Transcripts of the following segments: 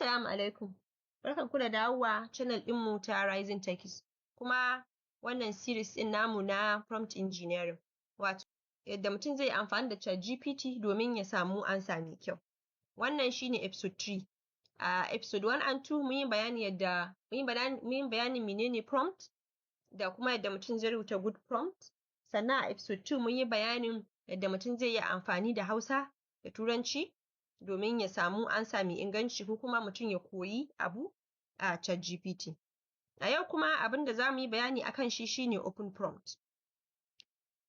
Assalamu alaikum. Barkanku da dawowa channel ɗinmu ta Rising Techies. Kuma wannan series ɗin namu na prompt engineering, wato yadda mutum zai yi amfani da ChatGPT domin ya samu answer mai kyau. Wannan shi ne episode 3. A episode 1 and 2 mun yi bayanin menene prompt da kuma yadda mutum zai rubuta good prompt. Sannan a episode 2 mun yi bayanin yadda mutum zai yi amfani da Hausa da Turanci domin ya samu answer mai inganci ko kuma mutum ya koyi abu a ChatGPT. A yau kuma abin da za mu yi bayani a kan shi ne open prompt.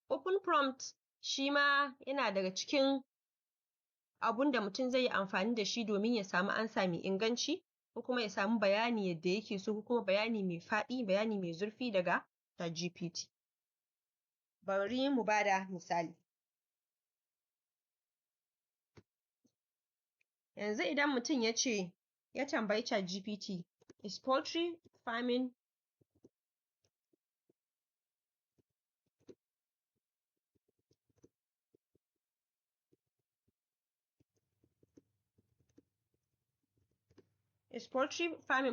Open prompt shi ma yana daga cikin abun da mutum zai yi amfani da shi domin ya samu answer mai inganci ko kuma ya samu bayani yadda yake so ko kuma bayani mai faɗi, bayani mai zurfi daga ChatGPT. Bari mu ba da misali. Yanzu idan mutum ya tambayi ChatGPT, is poultry farming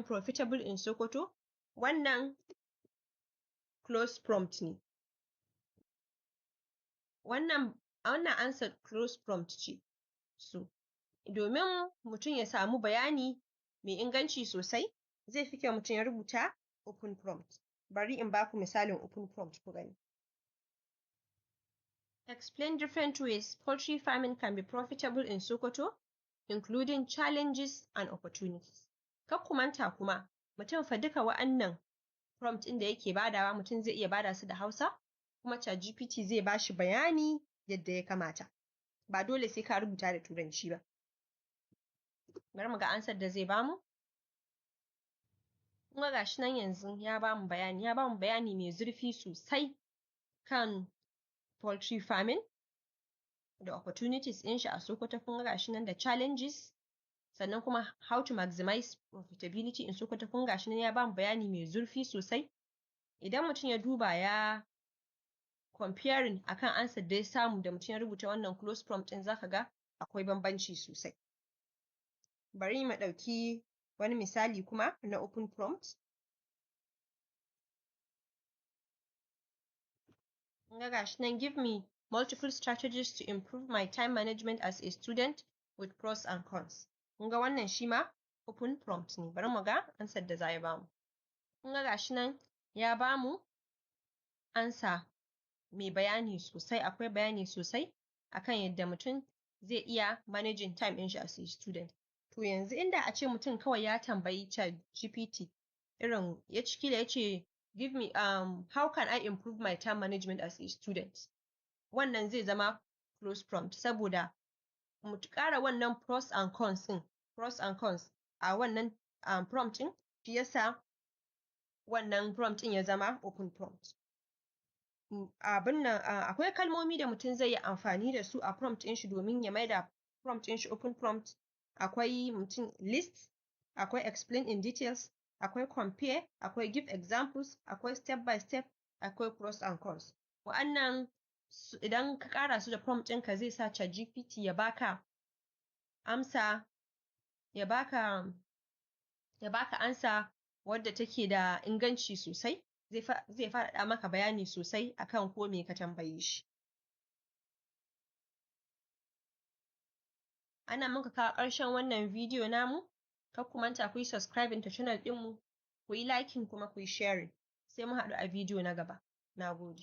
profitable in Sokoto? Wannan close prompt ne. Wannan answer close prompt ce. Domin mutum ya samu bayani mai inganci sosai, zai fi kyau mutum ya rubuta open prompt. Bari in ba ku misalin open prompt ku gani. Explain different ways poultry farming can be profitable in Sokoto, including challenges and opportunities. Kar ku manta kuma, mutum fa duka wa'annan prompt ɗin da yake badawa mutum zai iya bada su da Hausa, kuma ChatGPT zai ba shi bayani yadda ya kamata. Ba dole sai ka rubuta da Turanci ba. Bari mu ga answer da zai bamu. Kun ga gashi nan yanzu ya bamu bayani mai zurfi sosai kan poultry farming da opportunities ɗin shi a Sokoto. Kun ga gashi nan da challenges, sannan kuma how to maximize profitability in Sokoto. Kun ga gashi nan ya bamu bayani mai zurfi sosai. Idan mutum ya duba ya comparing akan answer da ya samu da mutum ya rubuta wannan close prompt ɗin, za ka ga akwai bambanci sosai. Bari mu ɗauki wani misali kuma na open prompt. Kun ga gashi nan, give me multiple strategies to improve my time management as a student with pros and cons. Kun ga wannan shi ma open prompt ne. Bari mu ga answer da za ya bamu. Kun ga gashi nan ya bamu answer mai bayani sosai, akwai bayani sosai akan yadda mutum zai iya managing time ɗin shi as a student. To yanzu inda a ce mutum kawai ya tambayi ChatGPT irin kila ya ce give me how can I improve my time management as a student? Wannan zai zama close prompt, saboda mu ƙara wannan pros and cons a wannan prompt ɗin, shi yasa wannan prompt ɗin ya zama open prompt. Akwai kalmomi da mutum zai yi amfani da su a prompt ɗin shi domin ya maida prompt ɗin shi open prompt. Akwai mutum list, akwai explain in details, akwai compare, akwai give examples, akwai step by step, akwai pros and cons. Wa'annan idan ka ƙara su da prompt ɗinka zai sa ChatGPT ya baka amsa, ya baka answer wadda take da inganci sosai. Zai faɗaɗa maka bayani sosai akan ko me ka tambaye shi. Anan muka kawo ƙarshen wannan bidiyo namu. Kar ku manta ku yi subscribing ta channel ɗinmu, ku yi liking kuma ku yi sharing. Sai mun haɗu a bidiyo na gaba. Na gode.